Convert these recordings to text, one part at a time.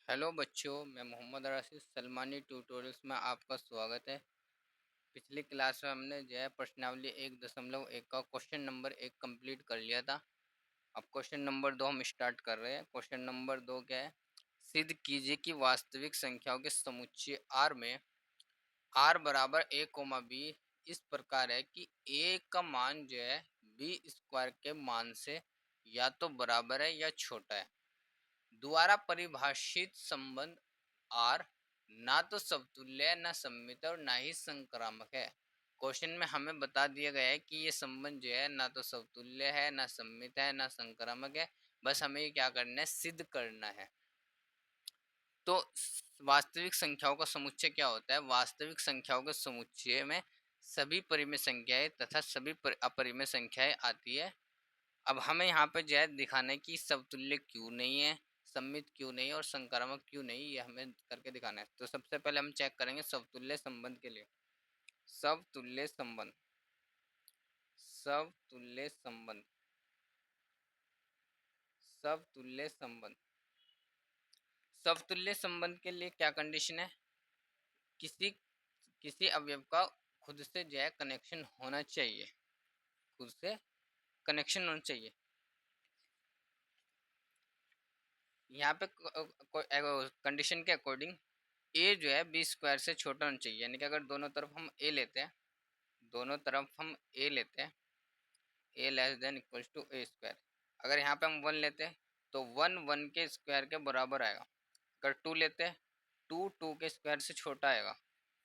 Hello बच्चों, मैं Mohammad Rashid Salmani tutorials में आपका स्वागत है। पिछली क्लास में हमने जो है प्रश्नावली 1.1 का क्वेश्चन नंबर 1 कंप्लीट कर लिया था। अब क्वेश्चन नंबर 2 हम स्टार्ट कर रहे हैं। क्वेश्चन नंबर 2 क्या है? सिद्ध कीजिए कि वास्तविक संख्याओं के समुच्चय R में R बराबर a कोमा बी इस प्रकार है कि a का मान जो है बी स्क्वायर के मान से या तो बराबर है या छोटा है। द्वारा परिभाषित संबंध R ना तो समतुल्य है, ना सममित और ना ही संक्रामक है। क्वेश्चन में हमें बता दिया गया है कि ये संबंध जो है ना तो समतुल्य है, ना सममित है, ना संक्रामक है। बस हमें क्या करना है? सिद्ध करना है। तो वास्तविक संख्याओं का समुच्चय क्या होता है? वास्तविक संख्याओं के समुच्चय में सभी परिमेय संख्याएं तथा सभी अपरिमेय संख्याएं आती है। अब हमें यहाँ पे जो है दिखाना है कि समतुल्य क्यों नहीं है, सममित क्यों नहीं है और संक्रामक क्यों नहीं, ये हमें करके दिखाना है। तो सबसे पहले हम चेक करेंगे समतुल्य संबंध के लिए। समतुल्य संबंध, समतुल्य संबंध, समतुल्य संबंध। समतुल्य संबंध के लिए क्या कंडीशन है? किसी किसी अवयव का खुद से जो है कनेक्शन होना चाहिए, खुद से कनेक्शन होना चाहिए। यहाँ पे कंडीशन के अकॉर्डिंग ए जो है बी स्क्वायर से छोटा होना चाहिए। यानी कि अगर दोनों तरफ हम ए लेते हैं, दोनों तरफ हम ए लेते हैं, a less than equals to a square. अगर यहाँ पे हम वन लेते हैं तो वन वन के स्क्वायर के बराबर आएगा। अगर टू लेते हैं, टू टू के स्क्वायर से छोटा आएगा।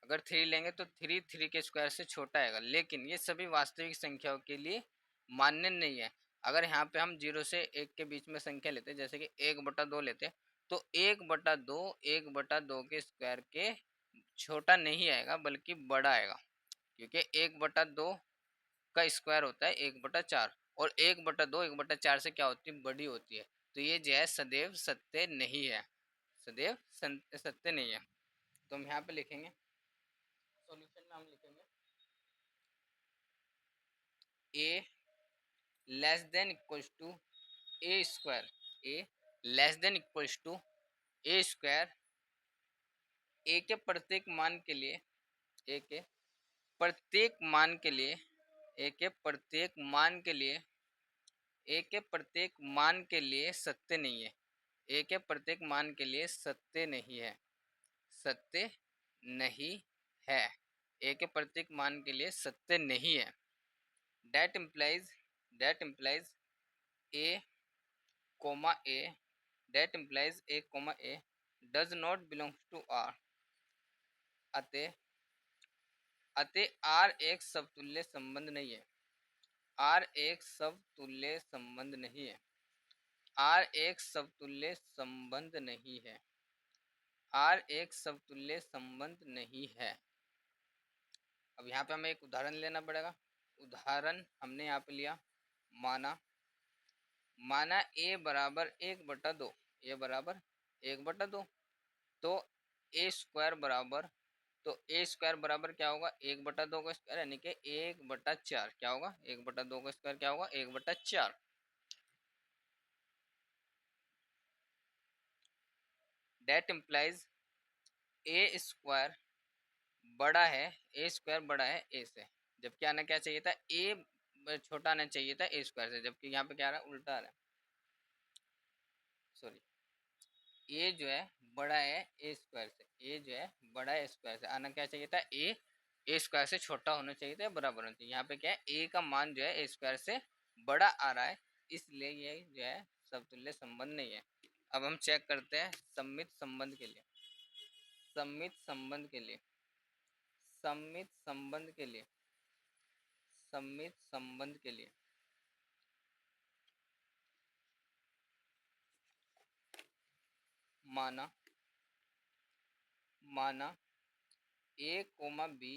अगर थ्री लेंगे तो थ्री थ्री के स्क्वायर से छोटा आएगा। लेकिन ये सभी वास्तविक संख्याओं के लिए मान्य नहीं है। अगर यहाँ पे हम 0 से 1 के बीच में संख्या लेते हैं, जैसे कि 1/2 लेते हैं, तो 1/2 के स्क्वायर के छोटा नहीं आएगा बल्कि बड़ा आएगा। क्योंकि 1/2 का स्क्वायर होता है 1/4 और 1/2 1/4 से क्या होती है? बड़ी होती है। तो ये जो है सदैव सत्य नहीं है, सदैव सत्य नहीं है। तो हम यहाँ पे लिखेंगे, सॉल्यूशन में हम लिखेंगे a less than equals to a square, a less than equals to a square. A के प्रत्येक मान के लिए, ए के प्रत्येक मान के लिए, ए के प्रत्येक मान के लिए, ए के प्रत्येक मान के लिए सत्य नहीं है। ए के प्रत्येक मान के लिए सत्य नहीं है, सत्य नहीं है। ए के प्रत्येक मान के लिए सत्य नहीं है। That implies, that implies A comma A, that implies A comma A does not belongs to R. अतः अतः आर एक समतुल्य संबंध नहीं है। आर एक समतुल्य संबंध नहीं है। आर एक समतुल्य संबंध नहीं है। आर एक समतुल्य संबंध नहीं है। अब यहाँ पे हमें एक उदाहरण लेना पड़ेगा। उदाहरण हमने यहाँ पे लिया, माना माना ए बराबर 1/2, ए बराबर 1/2। तो ए स्क्वायर बराबर, तो ए स्क्वायर बराबर क्या होगा? 1/2 का स्क्वायर, यानी कि 1/4। क्या होगा? 1/2 का स्क्वायर क्या होगा? 1/4। दैट इम्प्लाइज ए स्क्वायर बड़ा है, ए स्क्वायर बड़ा है ए से। जबकि आना क्या चाहिए था? ए छोटा आना चाहिए था ए स्क्वायर से, जबकि यहाँ पे क्या आ रहा है? उल्टा आ रहा है। सॉरी, ए जो है बड़ा है ए स्क्वायर से, ए जो है बड़ा है स्क्वायर से। आना क्या चाहिए था? ए स्क्वायर से छोटा होना चाहिए था, बराबर होना चाहिए। यहाँ पे क्या है? ए का मान जो है ए स्क्वायर से बड़ा आ रहा है, इसलिए ये जो है समतुल्य संबंध नहीं है। अब हम चेक करते हैं सममित संबंध के लिए। सममित संबंध के लिए, सममित संबंध के लिए, सममित संबंध के लिए माना माना a comma b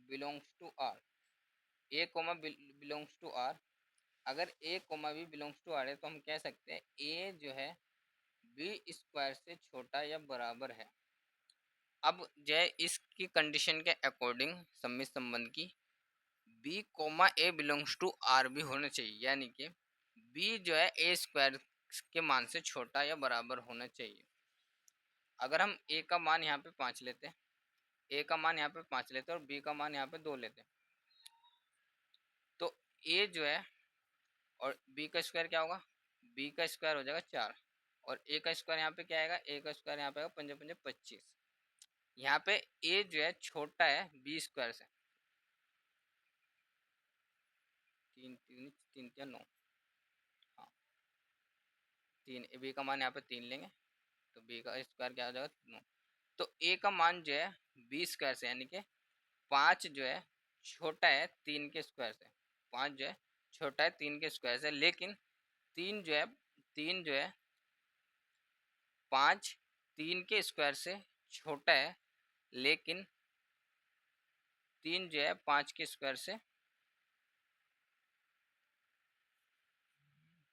belongs to R, a comma belongs to R. अगर a comma b belongs to R है तो हम कह सकते हैं ए जो है बी स्क्वायर से छोटा या बराबर है। अब जो है इसकी कंडीशन के अकॉर्डिंग सममित संबंध की B comma A belongs to R भी होना चाहिए। यानी कि बी जो है ए स्क्वायर के मान से छोटा या बराबर होना चाहिए। अगर हम a का मान यहाँ पे 5 लेते हैं, a का मान यहाँ पे 5 लेते हैं और b का मान यहाँ पे 2 लेते हैं, तो a जो है और b का स्क्वायर क्या होगा, b का स्क्वायर हो जाएगा 4 और a का स्क्वायर यहाँ पे क्या आएगा, a का स्क्वायर यहाँ पे आएगा 5 5 25। यहाँ पे a जो है छोटा है b स्क्वायर से, 3 3 3 क्या 9, हाँ 3, b का मान यहाँ पे 3 लेंगे तो b का स्क्वायर क्या हो जाएगा 9। तो a का मान जो है b स्क्वायर से यानी कि 5 जो है छोटा है 3 के स्क्वायर से, 5 जो है छोटा है 3 के स्क्वायर से, लेकिन 3 जो है 5 3 के स्क्वायर से छोटा है, लेकिन 3 जो है 5 के स्क्वायर से,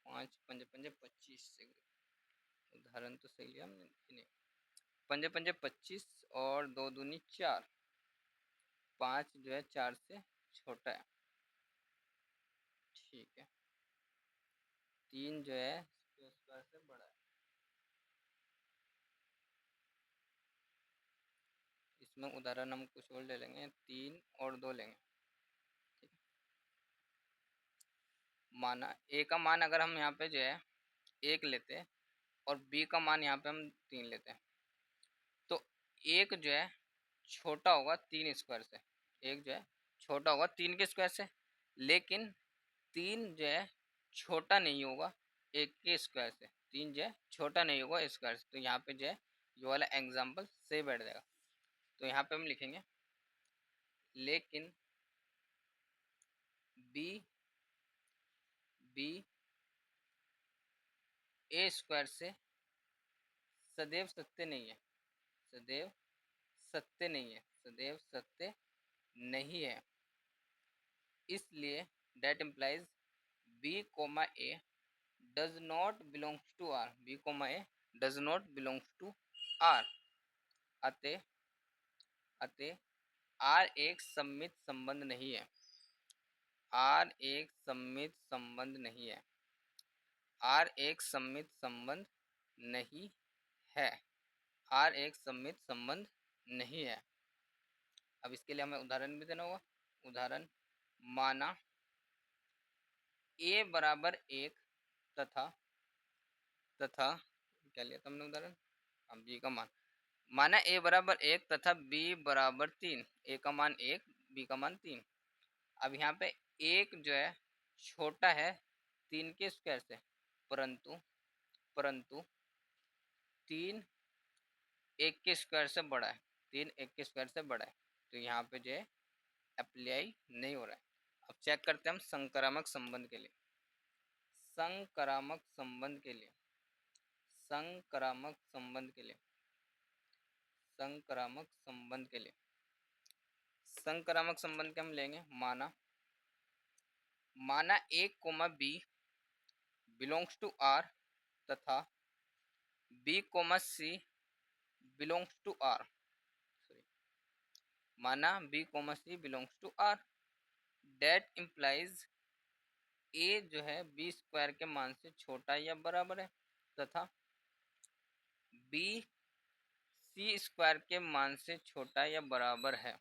5 5 5 25 से, उदाहरण तो सही लिया हमने, नहीं 5 5 25 और 2 दूनी 4, 5 जो है 4 से छोटा है, ठीक है, 3 जो है स्क्वायर से बड़ा है। इसमें उदाहरण हम कुछ और ले लेंगे, 3 और 2 लेंगे, ठीक है। माना a का मान अगर हम यहाँ पे जो है 1 लेते हैं और b का मान यहाँ पे हम 3 लेते हैं, तो एक जो है छोटा होगा 3 स्क्वायर से, एक जो है छोटा होगा 3 के स्क्वायर से, लेकिन 3 जो है छोटा नहीं होगा 1 के स्क्वायर से, 3 जो है छोटा नहीं होगा स्क्वायर से, तो यहाँ पे जो है ये वाला एग्जाम्पल सही बैठ जाएगा। तो यहाँ पे हम लिखेंगे लेकिन b a स्क्वायर से सदैव सत्य नहीं है, सदैव सत्य नहीं है, सदैव सत्य नहीं है, इसलिए that implies b comma a does not belongs to r, b comma a does not belongs to r, अतः अतः r एक सममित संबंध नहीं है, r एक सममित संबंध नहीं है, r एक सममित संबंध नहीं है, r एक सममित संबंध नहीं है। अब इसके लिए हमें उदाहरण भी देना होगा, उदाहरण माना a बराबर 1 तथा तथा क्या लिया था हमने उदाहरण, अब b का मान, माना a बराबर 1 तथा b बराबर 3, a का मान 1 b का मान 3। अब यहाँ पे एक जो है छोटा है 3 के स्क्वायर से, परंतु परंतु 3 1 के स्क्वायर से बड़ा है, 3 1 के स्क्वायर से बड़ा है, तो यहाँ पे जो है अप्लाई नहीं हो रहा है। अब चेक करते हैं हम संक्रामक संबंध के लिए, संक्रामक संबंध के लिए, संक्रामक संबंध के लिए, संक्रामक संबंध के लिए, संक्रामक संबंध के हम लेंगे माना माना a comma b belongs to r तथा b comma c belongs to r, माना b comma c belongs to r, that implies a जो है b स्क्वायर के मान से छोटा या बराबर है तथा b c स्क्वायर के मान से छोटा या बराबर है।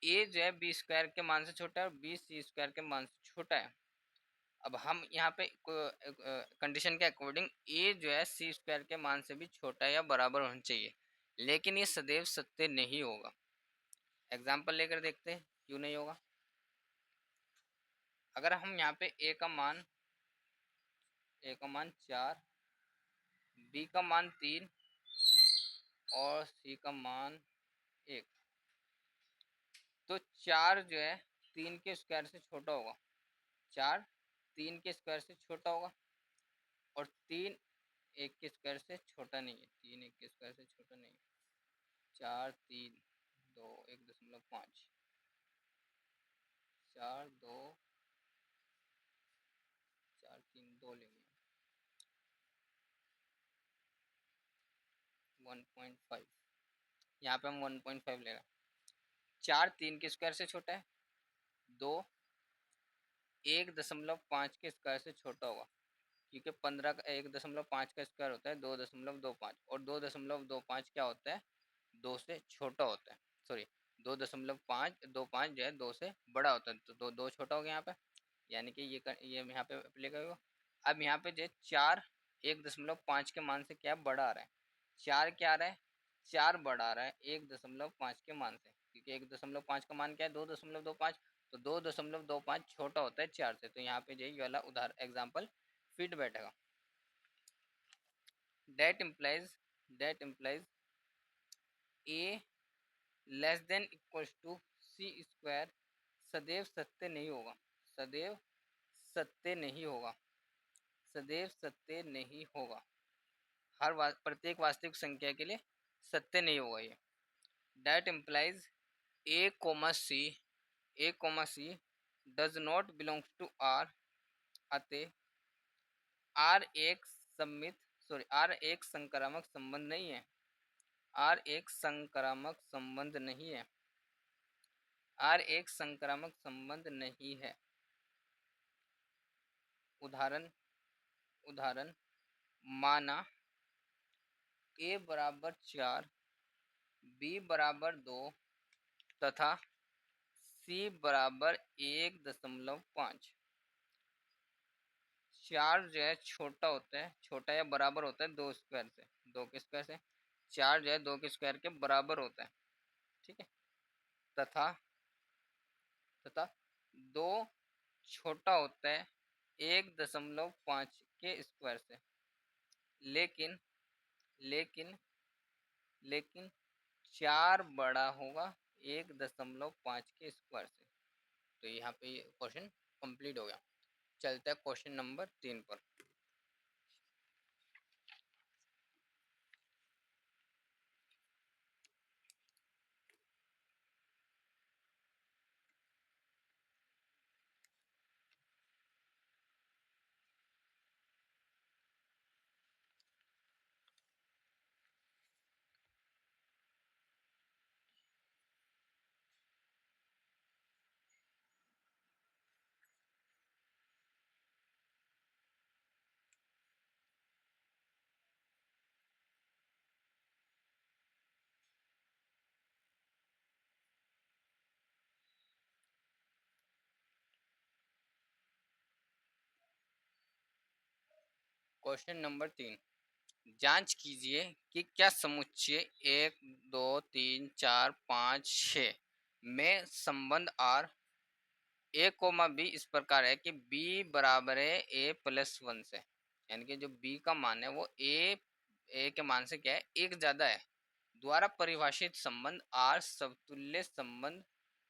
a जो है b स्क्वायर के मान से छोटा है और b c स्क्वायर के मान से छोटा है। अब हम यहाँ पे कंडीशन के अकॉर्डिंग a जो है c स्क्वायर के मान से भी छोटा या बराबर होना चाहिए, लेकिन ये सदैव सत्य नहीं होगा। एग्जाम्पल लेकर देखते हैं क्यों नहीं होगा। अगर हम यहाँ पे a का मान 4, b का मान 3 और c का मान 1, तो 4 जो है 3 के स्क्वायर से छोटा होगा, 4 3 के स्क्वायर से छोटा होगा और 3 1 के स्क्वायर से छोटा नहीं है, 3 1 के स्क्वायर से छोटा नहीं है, 4 3 2 1.5, 4 2 4 3 2 लेंगे 1.5, यहाँ पे हम 1.5 ले रहे हैं। 4 3 के स्क्वायर से छोटा है, 2 1.5 के स्क्वायर से छोटा होगा, क्योंकि 15 का 1.5 का स्क्वायर होता है 2.25, और 2.25 क्या होता है, 2 से छोटा होता है, सॉरी 2.525 जो है 2 से बड़ा होता है, तो दो छोटा हो गया यहाँ पे, यानी कि ये यहाँ पे अप्लाई होगा। अब यहाँ पे जो 4 1.5 के मान से क्या बड़ा आ रहा है, 4 क्या आ रहा है, 4 बड़ा आ रहा है 1.5 के मान से, क्योंकि 1.5 का मान क्या है 2.25, तो 2.25 छोटा होता है 4 से, तो यहाँ पे जो ये वाला उदाहरण एग्जाम्पल फिट बैठेगा। That implies A less than equals to C square सदैव सत्य नहीं होगा, सदैव सत्य नहीं होगा, सदैव सत्य नहीं होगा, प्रत्येक वास्तविक संख्या के लिए सत्य नहीं होगा ये। That implies A comma C does not belongs to R, अतः आर एक सम्मित आर एक संक्रामक संबंध नहीं है, आर एक संक्रामक संबंध नहीं है, आर एक संक्रामक संबंध नहीं है। उदाहरण उदाहरण माना ए बराबर 4, बी बराबर 2 तथा सी बराबर 1.5। 4 जो है छोटा होता है, छोटा या बराबर होता है 2 स्क्वायर से, 2 के स्क्वायर से 4 जो है 2 के स्क्वायर के बराबर होता है, ठीक है। तथा तथा 2 छोटा होता है 1.5 के स्क्वायर से, लेकिन लेकिन लेकिन 4 बड़ा होगा 1.5 के स्क्वायर से। तो यहाँ पे ये क्वेश्चन कंप्लीट हो गया। चलता है क्वेश्चन नंबर 3 पर। क्वेश्चन नंबर 3, जांच कीजिए कि क्या समुच्चय 1 2 3 4 5 6 में संबंध आर ए कोमा बी इस प्रकार है कि बी बराबर है a+1 से, यानी कि जो बी का मान है वो ए के मान से क्या है, एक ज्यादा है, द्वारा परिभाषित संबंध आर समतुल्य संबंध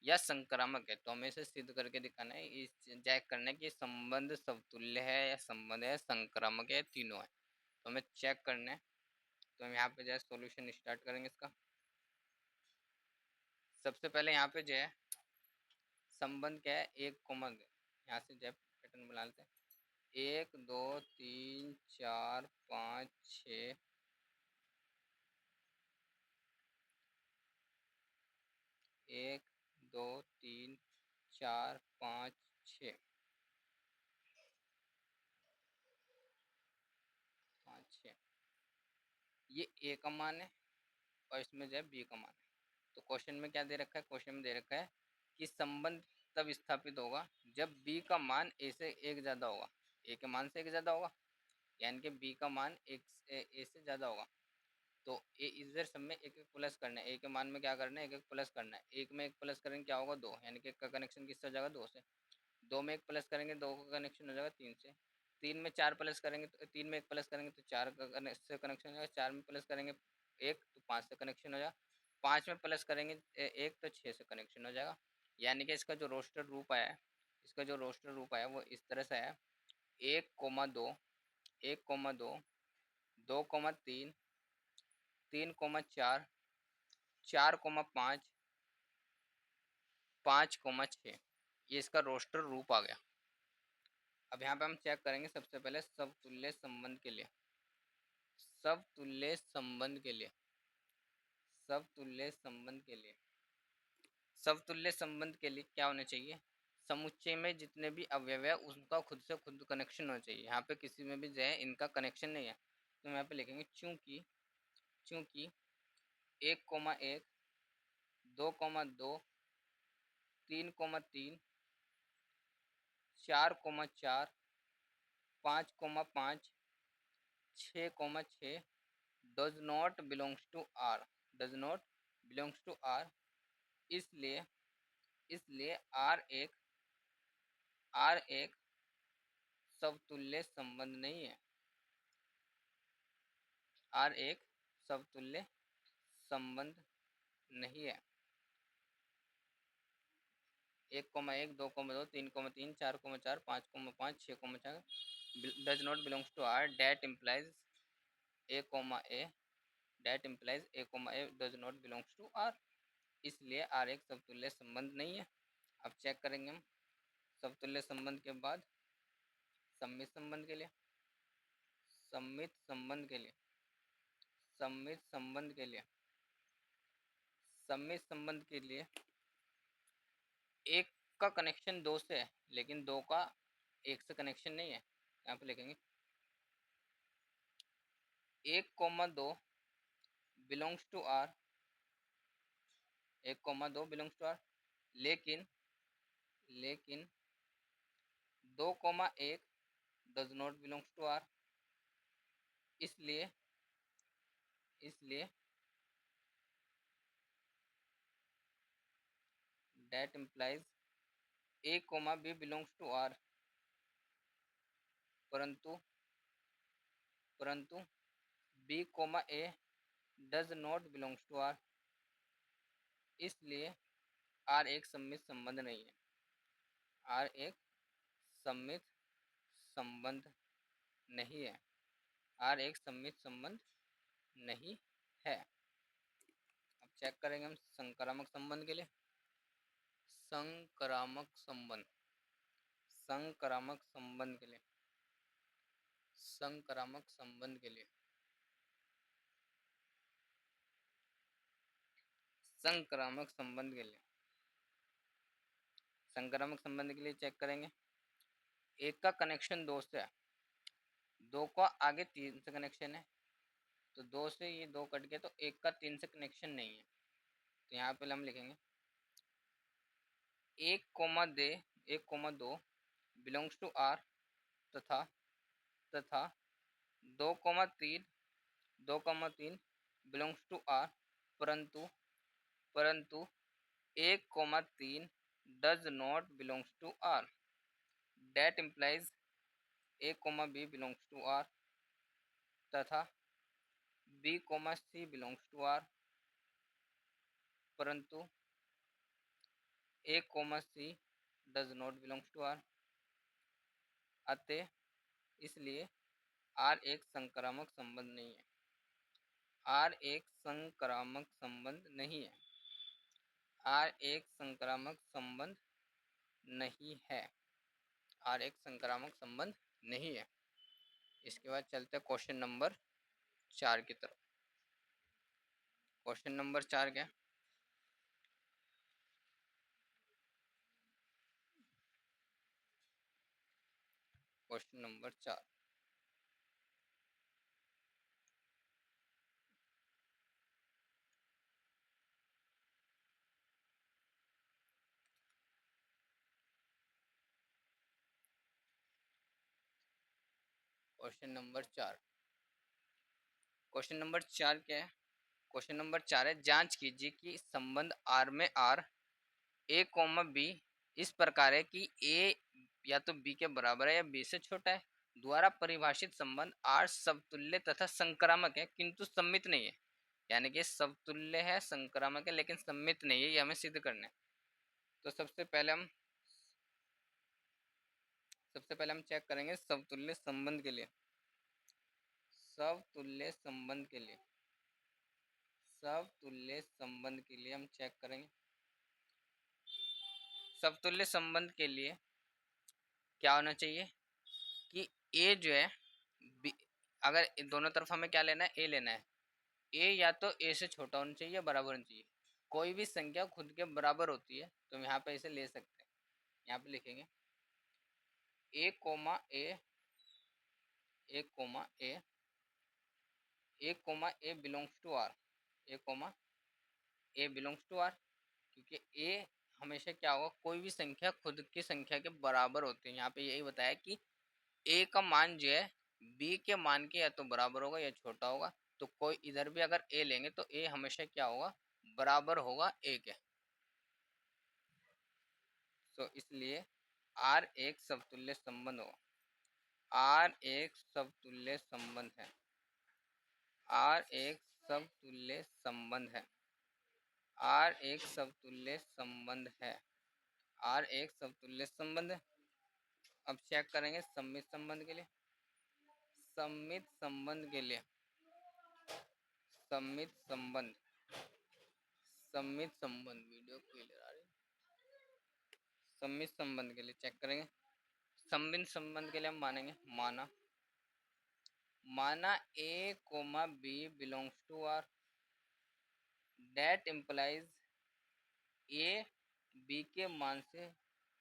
या संक्रामक है। तो हमें इसे सिद्ध करके दिखाना है, इस चेक करना है कि संबंध समतुल्य है या संबंध है संक्रामक है, तीनों है, तो हमें चेक करना है। तो हम यहाँ पे जो है सोल्यूशन स्टार्ट करेंगे इसका। सबसे पहले यहाँ पे जो है संबंध क्या है, 1, यहाँ से जो है पैटर्न बना लेते हैं, 1 2 3 4 5 6, 1 2 3 4 5 6 5 6, ये ए का मान है और इसमें जो है बी का मान है। तो क्वेश्चन में क्या दे रखा है, क्वेश्चन में दे रखा है कि संबंध तब स्थापित होगा जब बी का मान ए से एक ज़्यादा होगा, ए के मान से एक ज़्यादा होगा, यानी कि बी का मान ए से ज़्यादा होगा। तो ए इधर सब में एक एक प्लस करना है, ए के मान में क्या करना है, एक एक प्लस करना है, एक में एक प्लस करेंगे क्या होगा 2, यानी कि एक का कनेक्शन किससे हो जाएगा 2 से, 2 में एक प्लस करेंगे 2 का कनेक्शन हो जाएगा 3 से, 3 में 4 प्लस करेंगे तो 3 में एक प्लस करेंगे तो 4 का से कनेक्शन हो जाएगा, 4 में प्लस करेंगे 1 तो 5 से कनेक्शन हो जाएगा, 5 में प्लस करेंगे 1 तो 6 से कनेक्शन हो जाएगा। यानी कि इसका जो रोस्टर रूप आया है, इसका जो रोस्टर रूप आया वो इस तरह से है, 1, 2 1, 2 2, 3 3, 4 4, 5 5, 6, ये इसका रोस्टर रूप आ गया। अब यहाँ पे हम चेक करेंगे सबसे पहले समतुल्य संबंध के लिए, समतुल्य संबंध के लिए, समतुल्य संबंध के लिए, समतुल्य संबंध के लिए क्या होना चाहिए, समुच्चय में जितने भी अवयव है उनका खुद से खुद कनेक्शन होना चाहिए। यहाँ पे किसी में भी जो है इनका कनेक्शन नहीं है, तो यहाँ पे लिखेंगे चूंकि चूंकि 1,1, 2,2, 3,3, 4,4, 5,5, 6,6 does not belongs to R, does not belongs to R, इसलिए इसलिए R एक समतुल्य संबंध नहीं है। R एक समतुल्य संबंध नहीं है। 1,1, 2,2, 3,3, 4,4, 5,5, 6,6 does not belongs to R, that implies A, A, that implies A, does not belongs to R, इसलिए R एक समतुल्य संबंध नहीं है। अब चेक करेंगे हम समतुल्य संबंध के बाद सममित संबंध के लिए। सममित संबंध के लिए सममित संबंध के लिए सममित संबंध के लिए एक का कनेक्शन दो से है लेकिन दो का एक से कनेक्शन नहीं है। यहाँ पे लिखेंगे 1,2 belongs to R, 1,2 belongs to R, लेकिन 2,1 does not belongs to R, इसलिए that implies A, B belongs to R, परंतु B, A does not belongs to R, इसलिए R एक सममित संबंध नहीं है। R एक सममित संबंध नहीं है। R एक सममित संबंध नहीं है। अब चेक करेंगे हम संक्रामक संबंध के लिए। संक्रामक संबंध संक्रामक संबंध के लिए संक्रामक संबंध के लिए संक्रामक संबंध के लिए संक्रामक संबंध के लिए चेक करेंगे। एक का कनेक्शन दो से है, दो का आगे तीन से कनेक्शन है, तो दो से ये दो कट गया तो एक का तीन से कनेक्शन नहीं है। तो यहाँ पे हम लिखेंगे 1,2 बिलोंग्स टू R तथा 2,3 बिलोंग्स टू R, परंतु 1,3 does not belongs to R, that implies A, B belongs to R तथा B, C belongs to R, परंतु A, C does not belongs to R, अतः इसलिए R एक संक्रामक संबंध नहीं है। R एक संक्रामक संबंध नहीं है। R एक संक्रामक संबंध नहीं है। R एक संक्रामक संबंध नहीं है। इसके बाद चलते हैं क्वेश्चन नंबर 4 की तरफ। क्वेश्चन नंबर 4 क्या? Question number 4 question number 4 question number 4 क्या है? क्वेश्चन नंबर 4 है, जांच कीजिए कि संबंध R में R A, B इस प्रकार है कि A या तो B के बराबर है या B से छोटा है। द्वारा परिभाषित संबंध R समतुल्य तथा संक्रामक है किंतु सममित नहीं है। यानी कि समतुल्य है, संक्रामक है, लेकिन सममित नहीं है। ये हमें सिद्ध करना है। तो सबसे पहले हम चेक करेंगे समतुल्य संबंध के लिए। समतुल्य संबंध के लिए हम चेक करेंगे। समतुल्य संबंध के लिए क्या होना चाहिए कि A जो है B, अगर दोनों तरफ हमें क्या लेना है? A लेना है। A या तो A से छोटा होना चाहिए या बराबर होना चाहिए। कोई भी संख्या खुद के बराबर होती है तो हम यहाँ पे इसे ले सकते हैं। यहाँ पे लिखेंगे a comma a, a comma a, a comma A belongs to R, a comma A belongs to R, क्योंकि ए हमेशा क्या होगा, कोई भी संख्या खुद की संख्या के बराबर होती है। यहाँ पे यही बताया कि ए का मान जो है बी के मान के या तो बराबर होगा या छोटा होगा। तो कोई इधर भी अगर ए लेंगे तो ए हमेशा क्या होगा, बराबर होगा ए के। तो इसलिए आर एक समतुल्य संबंध होगा, आर एक समतुल्य संबंध है, आर एक समतुल्य संबंध है, आर एक समतुल्य संबंध है, आर एक समतुल्य संबंध है। अब चेक करेंगे सममित संबंध के लिए, सममित संबंध के लिए, सममित संबंध, सममित संबंध वीडियो क्लियर आ रही है। सममित संबंध के लिए चेक करेंगे, सममित संबंध के लिए हम मानेंगे माना, माना a comma b belongs to R, that implies a b के मान से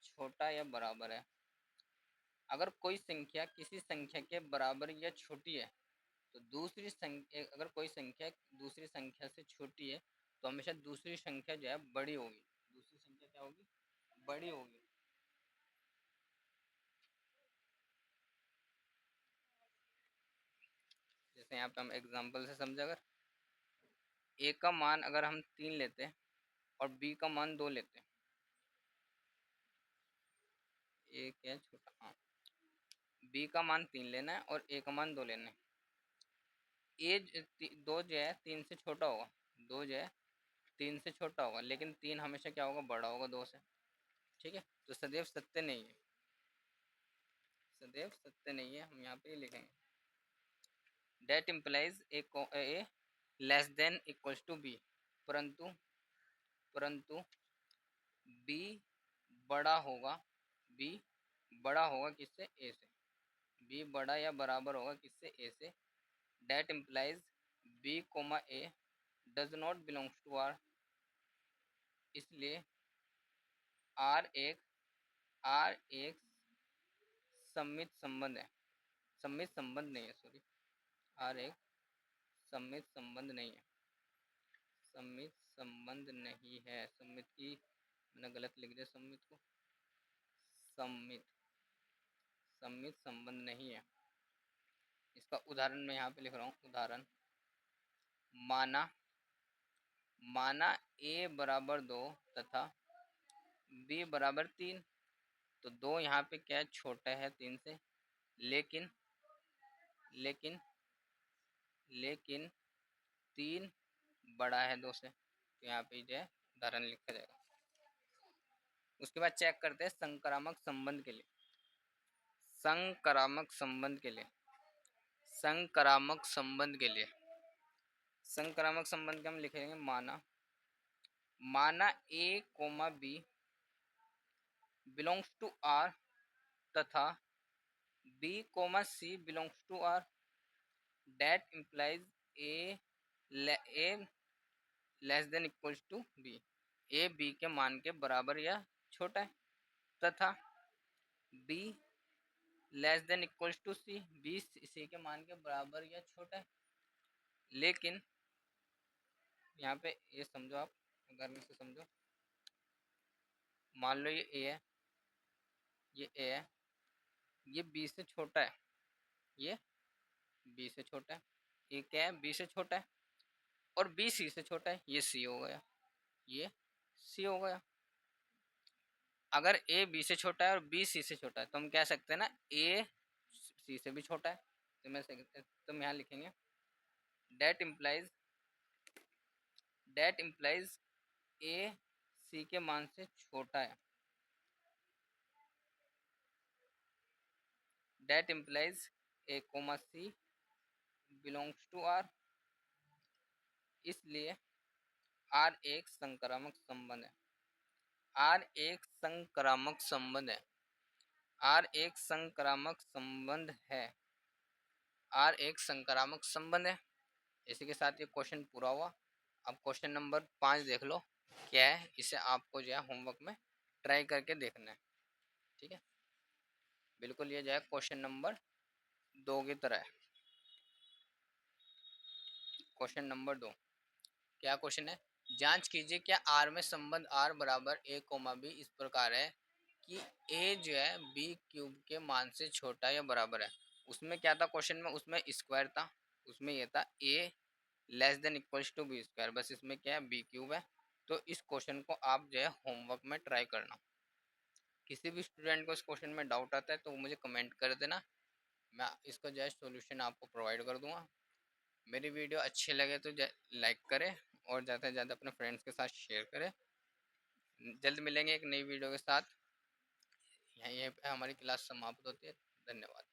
छोटा या बराबर है। अगर कोई संख्या किसी संख्या के बराबर या छोटी है तो दूसरी संख्या, अगर कोई संख्या दूसरी संख्या से छोटी है तो हमेशा दूसरी संख्या जो है बड़ी होगी, दूसरी संख्या क्या होगी, बड़ी होगी। जैसे यहाँ पे हम एग्जांपल से समझे, अगर ए का मान अगर हम 3 लेते हैं और बी का मान 2 लेते हैं, ए क्या छोटा, हाँ, बी का मान 3 लेना है और ए का मान 2 लेना है। ए 2 जो है 3 से छोटा होगा, 2 जो है 3 से छोटा होगा, लेकिन 3 हमेशा क्या होगा, बड़ा होगा 2 से। ठीक है, तो सदैव सत्य नहीं है, सदैव सत्य नहीं है, हम यहाँ पे लिखेंगे that implies A less than equals to B, परंतु परंतु बी बड़ा होगा, बी बड़ा होगा किससे, ए से, बी बड़ा या बराबर होगा किससे, ए से। That implies B comma A does not belongs to R, इसलिए आर एक सममित संबंध है, सममित संबंध नहीं है, सॉरी, आर एक सममित संबंध नहीं है, सममित संबंध नहीं है, सममित की मैंने गलत लिख दिया, सममित को सममित, सममित संबंध नहीं है। इसका उदाहरण मैं यहाँ पे लिख रहा हूँ, उदाहरण माना, माना ए बराबर 2 तथा बी बराबर 3, तो 2 यहाँ पे क्या है, छोटा है 3 से, लेकिन लेकिन लेकिन 3 बड़ा है 2 से, तो यहाँ पे जो है उदाहरण लिखा जाएगा। उसके बाद चेक करते हैं संक्रामक संबंध के लिए, संक्रामक संबंध के लिए, संक्रामक संबंध के लिए, संक्रामक संबंध के हम लिखेंगे माना, माना a comma b belongs to R तथा b comma C belongs to R, that implies A less than equals to b, a b के मान के बराबर या छोटा है, तथा b less than equals to c, b c के मान के बराबर या छोटा है। लेकिन यहाँ पे ये समझो, आप अगर से समझो, मान लो ये ए है, ये ए है, ये बी से छोटा है, ये बी से छोटा है, ये क्या है, बी से छोटा है, और बी सी से छोटा है, ये सी हो गया, ये सी हो गया। अगर ए बी से छोटा है और बी सी से छोटा है तो हम कह सकते हैं ना ए सी से भी छोटा है, तो हम यहाँ लिखेंगे that implies, that implies A C के मान से छोटा है, that implies A comma C belongs to R, इसलिए आर एक संक्रामक संबंध है, आर एक संक्रामक संबंध है, आर एक संक्रामक संबंध है, आर एक संक्रामक संबंध है। इसी के साथ ये क्वेश्चन पूरा हुआ। अब क्वेश्चन नंबर 5 देख लो क्या है, इसे आपको जो है होमवर्क में ट्राई करके देखना है। ठीक है, बिल्कुल ये जो है क्वेश्चन नंबर 2 की तरह है। क्वेश्चन नंबर 2, क्या क्वेश्चन है? जांच कीजिए क्या आर में संबंध आर बराबर ए कोमा बी इस प्रकार है कि ए जो है बी क्यूब के मान से छोटा या बराबर है। उसमें क्या था क्वेश्चन में? उसमें स्क्वायर था, उसमें ये था a less than equals to b square, बस इसमें क्या है बी क्यूब है। तो इस क्वेश्चन को आप जो है होमवर्क में ट्राई करना। किसी भी स्टूडेंट को इस क्वेश्चन में डाउट आता है तो वो मुझे कमेंट कर देना, मैं इसका जो है सोल्यूशन आपको प्रोवाइड कर दूंगा। मेरी वीडियो अच्छी लगे तो लाइक करें और ज़्यादा से ज़्यादा अपने फ्रेंड्स के साथ शेयर करें। जल्द मिलेंगे एक नई वीडियो के साथ। यहीं पे हमारी क्लास समाप्त होती है। धन्यवाद।